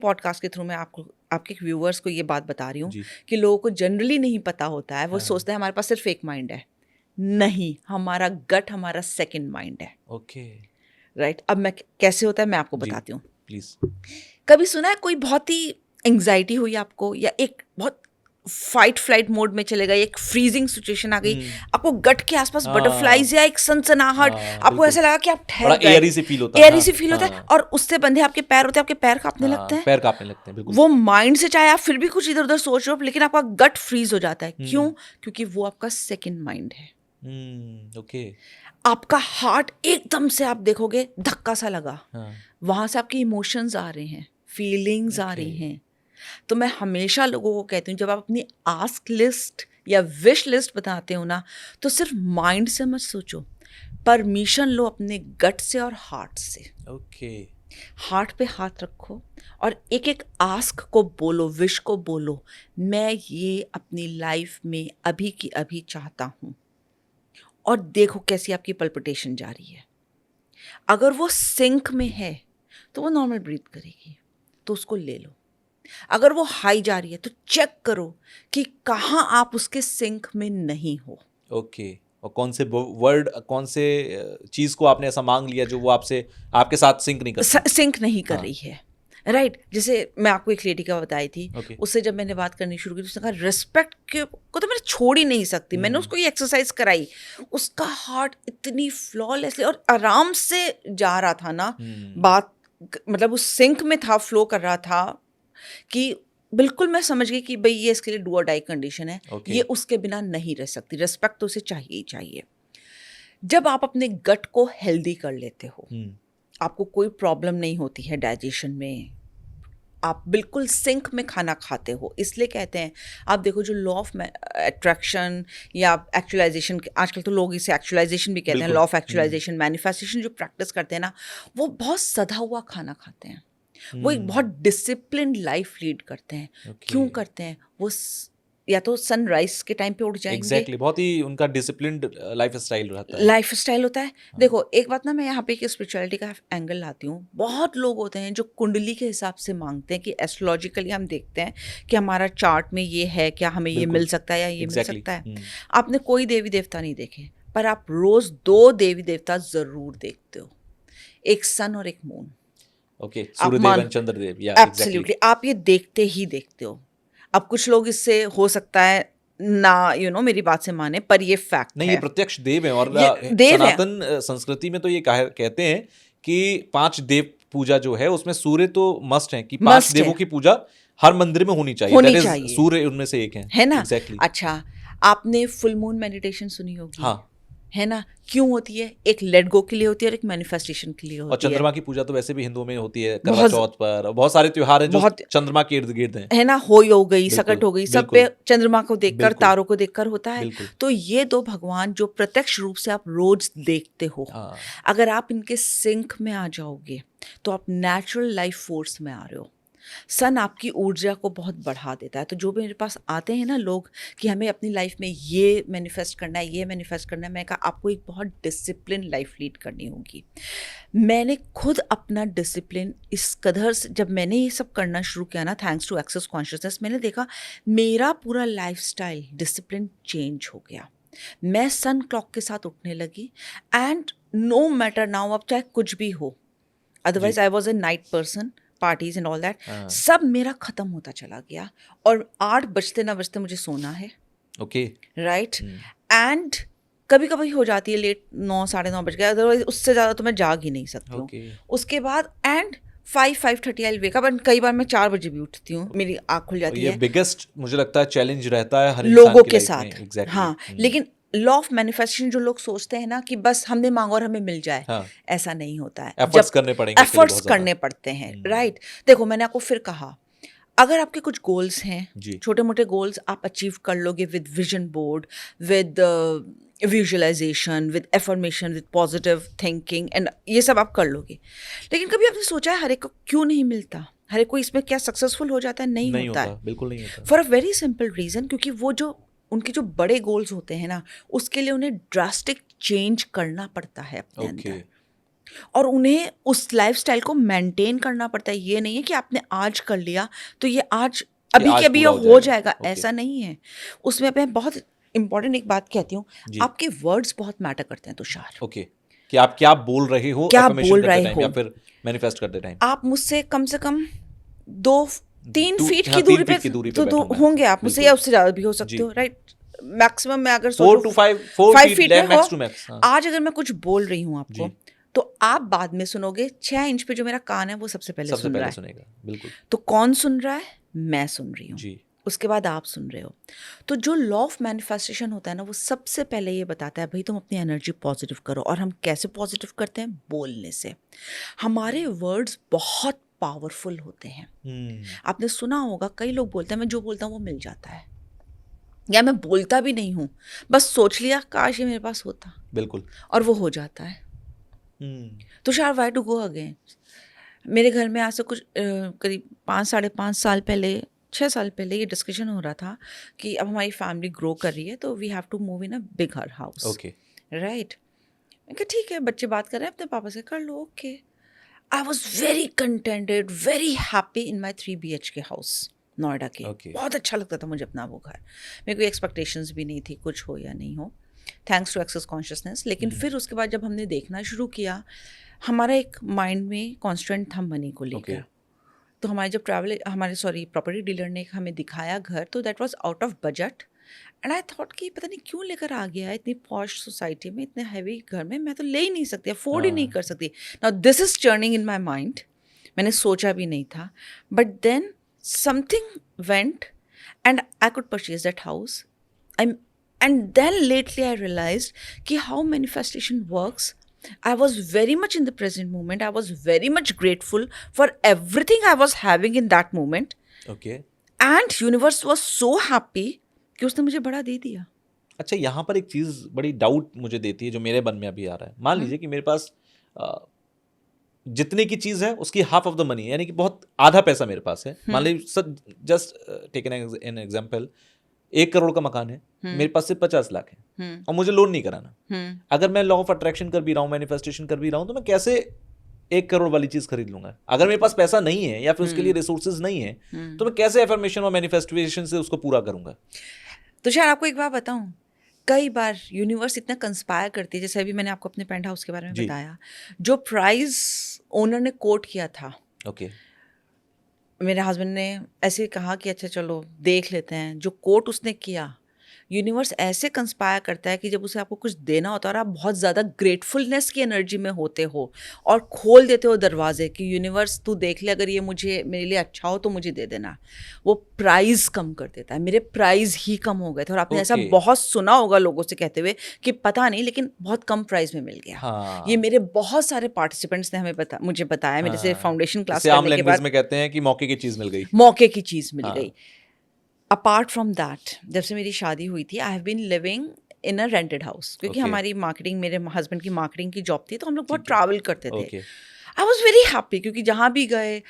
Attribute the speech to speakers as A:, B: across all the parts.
A: Podcast के through मैं आपको आपके व्यूअर्स को ये बात बता रही हूँ
B: जी।
A: कि लोगों को जनरली नहीं पता होता है, वो
B: हाँ।
A: सोचते हैं हमारे पास सिर्फ एक माइंड है। नहीं, हमारा गट हमारा सेकंड माइंड है।
B: ओके।
A: राइट, अब मैं कैसे होता है मैं आपको
B: जी
A: बताती हूँ।
B: प्लीज।
A: कभी सुना है कोई बहुत ही एंग्जाइटी हुई आपको, या एक बहुत फाइट फ्लाइट मोड में चले गए, एक फ्रीजिंग सिचुएशन आ गई, आपको गट के आसपास
B: हाँ
A: बटरफ्लाइज या एक सनसनाहट,
B: हाँ
A: आपको
B: बिल्कुल,
A: ऐसा लगा कि आप
B: बड़ा
A: ठहर गए,
B: एयरी से फील होता है।
A: एयरी
B: हाँ
A: सी फील होता है,
B: हाँ
A: और उससे बंधे आपके पैर होते हैं, आपके पैर कांपने लगते
B: हाँ,
A: हैं।
B: पैर कांपने लगते हैं बिल्कुल।
A: वो माइंड से चाहे आप फिर भी कुछ इधर उधर सोच रहे हो, लेकिन आपका गट फ्रीज हो जाता है। क्यों? क्योंकि वो आपका सेकंड माइंड है।
B: ओके।
A: आपका हार्ट एकदम से आप देखोगे धक्का सा लगा,
B: हाँ
A: वहां से आपके इमोशंस आ रहे हैं, फीलिंग्स आ
B: ओके।
A: रही हैं। तो मैं हमेशा लोगों को कहती हूँ, जब आप अपनी आस्क लिस्ट या विश लिस्ट बताते हो ना, तो सिर्फ माइंड से मत सोचो, परमिशन लो अपने गट से और हार्ट से।
B: ओके।
A: हार्ट पे हाथ रखो और एक एक आस्क को बोलो, विश को बोलो, मैं ये अपनी लाइफ में अभी की अभी चाहता हूँ। और देखो कैसी आपकी पल्पिटेशन जा रही है। अगर वो सिंक में है तो वो नॉर्मल ब्रीथ करेगी, तो उसको ले लो। अगर वो हाई जा रही है तो चेक करो कि कहाँ आप उसके सिंक में नहीं हो।
B: ओके। और कौन से वर्ड, कौन से चीज को आपने ऐसा मांग लिया जो वो आपसे, आपके साथ सिंक नहीं करती?
A: सिंक नहीं कर
B: हाँ।
A: रही है। राइट, जैसे मैं आपको एक लेडी का बताई थी,
B: ओके।
A: उससे जब मैंने बात करनी शुरू की तो उसने कहा रिस्पेक्ट को तो मैं छोड़ ही नहीं सकती। मैंने उसको ये एक्सरसाइज कराई, उसका हार्ट इतनी फ्लॉलेसली और आराम से जा रहा था ना, बात मतलब उस सिंक में था, फ्लो कर रहा था, कि बिल्कुल मैं समझ गई कि भाई ये इसके लिए डू और डाई कंडीशन है।
B: Okay.
A: ये उसके बिना नहीं रह सकती। रिस्पेक्ट तो उसे चाहिए ही चाहिए। जब आप अपने गट को हेल्दी कर लेते हो, आपको कोई प्रॉब्लम नहीं होती है डाइजेशन में, आप बिल्कुल सिंक में खाना खाते हो। इसलिए कहते हैं, आप देखो जो लॉ ऑफ अट्रैक्शन या एक्चुअलाइजेशन, आजकल तो लोग इसे एक्चुअलाइजेशन भी कहते हैं,
B: बिल्कुल।
A: लॉ ऑफ एक्चुअलाइजेशन, मैनिफेस्टेशन जो प्रैक्टिस करते हैं ना, वो बहुत सधा हुआ खाना खाते हैं। वो एक बहुत डिसिप्लिन लाइफ लीड करते हैं।
B: Okay.
A: क्यों करते हैं? वो या तो सनराइज के टाइम पे उठ जाएंगे।
B: एग्जैक्टली, बहुत ही उनका डिसिप्लिन्ड लाइफ स्टाइल रहता है।
A: लाइफ स्टाइल होता है। देखो एक बात ना, मैं यहाँ पे एक स्पिरिचुअलिटी का एंगल लाती हूँ। बहुत लोग होते हैं जो कुंडली के हिसाब से मांगते हैं, कि एस्ट्रोलॉजिकली हम देखते हैं कि हमारा चार्ट में ये है, क्या हमें ये मिल सकता है या ये मिल सकता है। आपने कोई देवी देवता नहीं देखे, पर आप रोज 2 देवी देवता जरूर देखते हो, एक सन और एक moon.
B: Okay, Suryadev and Chandradev, या
A: एब्सोल्युटली, आप ये देखते ही देखते हो। अब कुछ लोग इससे हो सकता है ना मेरी बात से माने, पर ये फैक्ट
B: नहीं,
A: है।
B: ये प्रत्यक्ष देव है। और
A: ये देव है।
B: सनातन संस्कृति में तो ये कहते हैं कि 5 देव पूजा जो है उसमें सूर्य तो मस्ट है, कि 5 देवों की पूजा हर मंदिर में होनी चाहिए।
A: होनी
B: That is,
A: चाहिए।
B: सूर्य उनमें से एक
A: है ना?
B: एग्जैक्टली।
A: अच्छा, आपने फुल मून मेडिटेशन सुनी होगी।
B: हाँ।
A: है ना? क्यों होती है? एक लेट गो के लिए होती है और एक मैनिफेस्टेशन के लिए होती है।
B: और चंद्रमा की पूजा तो वैसे भी हिंदुओं में होती है, करवा
A: बहुत
B: चौथ पर, और बहुत सारे त्योहार हैं जो
A: बहुत
B: चंद्रमा के इर्द गिर्द हैं।
A: है ना, होई हो गई,
B: बिल्कुल,
A: सकट हो गई, सब
B: बिल्कुल,
A: पे चंद्रमा को देखकर,
B: बिल्कुल,
A: तारों को देखकर होता है।
B: बिल्कुल।
A: तो ये 2 भगवान जो प्रत्यक्ष रूप से आप रोज देखते हो,
B: हाँ।
A: अगर आप इनके सिंक में आ जाओगे तो आप नेचुरल लाइफ फोर्स में आ रहे हो। सन आपकी ऊर्जा को बहुत बढ़ा देता है। तो जो भी मेरे पास आते हैं ना लोग कि हमें अपनी लाइफ में ये मैनिफेस्ट करना है, ये मैनिफेस्ट करना है, मैं कहा आपको एक बहुत डिसिप्लिन लाइफ लीड करनी होगी। मैंने खुद अपना डिसिप्लिन इस कदर से, जब मैंने ये सब करना शुरू किया ना, थैंक्स टू एक्सेस कॉन्शियसनेस, मैंने देखा मेरा पूरा लाइफस्टाइल डिसिप्लिन चेंज हो गया। मैं सन क्लॉक के साथ उठने लगी, एंड नो मैटर नाउ, अब चाहे कुछ भी हो, otherwise I was a night person, parties and all that, सब मेरा खत्म होता चला गया। और 8 बजते ना बजते मुझे सोना है।
B: ओके।
A: राइट, एंड कभी कभी हो जाती है लेट, 9 साढ़े 9 बज गया, अदरवाइज उससे ज़्यादा तो मैं जाग ही नहीं सकती हूँ। उसके बाद and 5:30 I wake up, and कई बार मैं 4 बजे भी उठती हूँ, मेरी आँख खुल जाती है।
B: ये बिगेस्ट मुझे लगता है चैलेंज रहता है हर
A: लोगों
B: इंसान की
A: के
B: लाइफ
A: साथ।
B: में। एग्जैक्टली।
A: हाँ, लेकिन लॉ ऑफ मैनिफेस्टेशन जो लोग सोचते हैं ना कि बस हमने मांगा और हमें मिल जाए,
B: हाँ।
A: ऐसा नहीं होता है।
B: एफर्ट्स करने पड़ेंगे,
A: एफर्ट्स करने पड़ते हैं। राइट, देखो मैंने आपको फिर कहा, अगर आपके कुछ गोल्स हैं, छोटे मोटे गोल्स आप अचीव कर लोगे with vision board, with visualisation, with affirmation, with positive thinking, and ये सब आप कर लोगे। लेकिन कभी आपने सोचा है हर एक को क्यों नहीं मिलता? हर एक कोई इसमें क्या सक्सेसफुल हो जाता है? नहीं होता है।
B: बिल्कुल नहीं होता।
A: For a very simple reason, क्योंकि वो जो उनके जो बड़े गोल्स होते हैं ना, उसके लिए उन्हें ड्रास्टिक चेंज करना पड़ता है अपने अंदर। और उन्हें उस लाइफस्टाइल को मेंटेन करना पड़ता है। ये नहीं है कि आपने आज कर लिया तो ये आज अभी
B: आज
A: के अभी
B: पूरा
A: हो जाएगा,
B: ओके
A: ऐसा नहीं है। उसमें मैं बहुत इंपॉर्टेंट एक बात कहती हूँ,
B: जी
A: आपके वर्ड्स बहुत मैटर करते हैं तुषार।
B: ओके कि आप क्या बोल रहे हो
A: क्या
B: एफर्मेशन
A: बोल
B: करते
A: रहे
B: टाइम या
A: हो?
B: फिर मैनिफेस्ट करते टाइम।
A: आप मुझसे कम से कम 2-3 फीट
B: हाँ,
A: की
B: 3
A: दूरी पे
B: फीट की दूरी पे
A: तो
B: बैठूंगा
A: होंगे आप मुझसे,
B: बिल्कुल
A: या उससे ज़्यादा भी हो सकते
B: जी
A: हो, राइट? मैक्सिमम मैं अगर
B: 4
A: सोचूं
B: to 5 4
A: 5
B: फीट
A: फीट में हो,
B: मैक्स टू मैक्स हाँ
A: आज अगर मैं कुछ बोल रही हूँ आपको,
B: जी
A: तो आप बाद में सुनोगे। 6 इंच पे जो मेरा कान है वो सबसे पहले
B: सबसे
A: सुन रहा
B: पहले
A: है।
B: सुनेगा बिल्कुल
A: तो कौन सुन रहा है? मैं सुन रही हूँ,
B: जी
A: उसके बाद आप सुन रहे हो। तो जो लॉ ऑफ मैनिफेस्टेशन होता है ना, वो सबसे पहले ये बताता है भाई तुम अपनी एनर्जी पॉजिटिव करो। और हम कैसे पॉजिटिव करते हैं? बोलने से। हमारे वर्ड्स बहुत पावरफुल होते हैं। आपने सुना होगा, कई लोग बोलते हैं मैं जो बोलता हूँ वो मिल जाता है, या मैं बोलता भी नहीं हूँ, बस सोच लिया काश ये मेरे पास होता,
B: बिल्कुल
A: और वो हो जाता है। Tushar, why to go again? मेरे घर में आज से कुछ करीब 5-5.5 साल पहले, 6 साल पहले ये डिस्कशन हो रहा था कि अब हमारी फैमिली ग्रो कर रही है तो we have to move in a bigger house,
B: okay
A: right? मैं कहा ठीक है, बच्चे बात कर रहे हैं अपने पापा से, कर लो, okay. I was very contented, very happy in my 3 BHK house Noida के।
B: ओके
A: बहुत अच्छा लगता था मुझे अपना वो घर। मेरे कोई एक्सपेक्टेशंस भी नहीं थी, कुछ हो या नहीं हो, थैंक्स टू एक्सेस कॉन्शियसनेस। लेकिन फिर उसके बाद जब हमने देखना शुरू किया, हमारा एक माइंड में कॉन्स्टेंट था मनी को
B: ओके
A: लेकर। तो हमारे जब प्रॉपर्टी डीलर ने हमें दिखाया घर, तो that was out of budget. And I thought कि पता नहीं क्यों लेकर आ गया है इतनी पॉश सोसाइटी में, इतने हैवी घर में, मैं तो ले ही नहीं सकती, अफोर्ड ही नहीं
B: हाँ
A: कर सकती। Now this is turning in my mind. मैंने सोचा भी नहीं था, but then something went and I could purchase that house. And then lately I realized कि how manifestation works. I was very much in the present moment. I was very much grateful for everything I was having in that moment.
B: Okay
A: And universe was so happy कि उसने मुझे बड़ा दे दिया।
B: अच्छा यहाँ पर एक चीज बड़ी डाउट मुझे देती है जो मेरे मन में अभी आ रहा है। मान लीजिए कि मेरे पास जितने की चीज है उसकी हाफ ऑफ द मनी, यानी कि बहुत आधा पैसा मेरे पास है। मान लीजिए sir, just take an example, 1 crore का मकान है, मेरे पास सिर्फ 50 लाख है और मुझे लोन नहीं कराना। अगर मैं लॉ ऑफ अट्रैक्शन कर भी रहा हूँ, मैनिफेस्टेशन कर भी रहा हूँ, तो मैं कैसे 1 करोड़ वाली चीज खरीद लूंगा? अगर मेरे पास पैसा नहीं है या फिर उसके लिए रिसोर्सेज नहीं है, तो मैं कैसे एफर्मेशन और मैनिफेस्टेशन से उसको पूरा करूंगा?
A: तो शायद आपको एक बात बताऊं, कई बार यूनिवर्स इतना कंस्पायर करती है, जैसे अभी मैंने आपको अपने पेंट हाउस के बारे में
B: जी
A: बताया, जो प्राइस ओनर ने कोट किया था,
B: ओके
A: मेरे हस्बैंड ने ऐसे कहा कि अच्छा चलो देख लेते हैं। जो कोट उसने किया, यूनिवर्स ऐसे कंस्पायर करता है कि जब उसे आपको कुछ देना होता है और आप बहुत ज़्यादा ग्रेटफुलनेस की एनर्जी में होते हो और खोल देते हो दरवाजे कि यूनिवर्स तू देख ले, अगर ये मुझे मेरे लिए अच्छा हो तो मुझे दे देना, वो प्राइस कम कर देता है। मेरे प्राइस ही कम हो गए थे, और आपने ऐसा
B: ओके
A: बहुत सुना होगा लोगों से कहते हुए कि पता नहीं लेकिन बहुत कम प्राइस में मिल गया।
B: हाँ
A: ये मेरे बहुत सारे पार्टिसिपेंट्स ने मुझे बताया, मेरे से फाउंडेशन क्लास
B: इसे आम
A: करने के
B: लैंग्वेज
A: बाद
B: में कहते हैं कि मौके की चीज मिल गई।
A: मौके की चीज़ मिल
B: हाँ
A: गई। अपार्ट फ्रॉम दैट, जब से मेरी शादी हुई थी, I have been living in a rented house, क्योंकि
B: ओके
A: हमारी मार्केटिंग, मेरे हस्बैंड की मार्केटिंग की जॉब थी, तो हम लोग बहुत
B: ठीक है
A: ट्रैवल करते थे।
B: Okay
A: I was very happy, क्योंकि जहाँ भी गए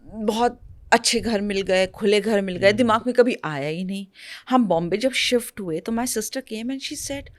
A: बहुत अच्छे घर मिल गए, खुले घर मिल गए, दिमाग में कभी आया ही नहीं। हम बॉम्बे जब शिफ्ट हुए तो my sister came and she said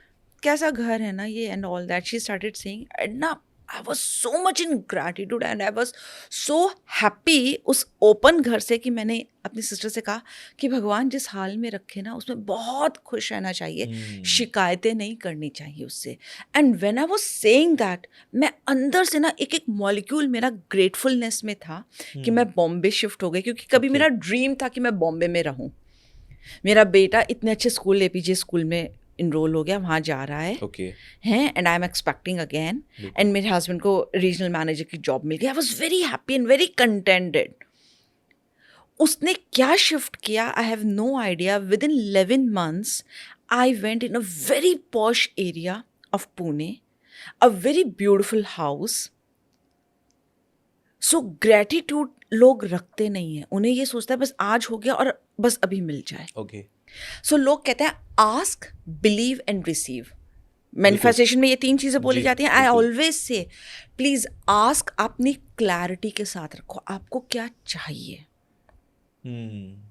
A: कैसा घर है ना ये and all that. She started saying Edna, I was so much in gratitude and I was so happy उस ओपन घर से, कि मैंने अपनी सिस्टर से कहा कि भगवान जिस हाल में रखे ना उसमें बहुत खुश रहना चाहिए, शिकायतें नहीं करनी चाहिए उससे। And when I was saying that, मैं अंदर से ना एक एक मॉलिक्यूल मेरा ग्रेटफुलनेस में था कि मैं बॉम्बे शिफ्ट हो गई, क्योंकि कभी
B: ओके
A: मेरा ड्रीम था कि मैं बॉम्बे में रहूं। मेरा बेटा इतने अच्छे स्कूल, एपीजे स्कूल में इनरोल हो गया, वहाँ जा रहा है
B: ओके
A: हैं, and I am expecting again.
B: बिल्कुल
A: एंड मेरे हस्बैंड को रीजनल मैनेजर की जॉब मिल गई। I was very happy and very contented. उसने क्या शिफ्ट किया, I have no idea. Within 11 months I went in a very posh area of Pune, a very beautiful house. So gratitude लोग रखते नहीं हैं, उन्हें ये सोचता है बस आज हो गया और बस अभी मिल जाए।
B: ओके
A: सो लोग कहते हैं आस्क, बिलीव एंड रिसीव।
B: बिल्कुल
A: मैनिफेस्टेशन में ये 3 चीज़ें बोली
B: जी
A: जाती हैं। आई
B: बिल्कुल
A: ऑलवेज से प्लीज आस्क, अपनी क्लैरिटी के साथ रखो आपको क्या चाहिए।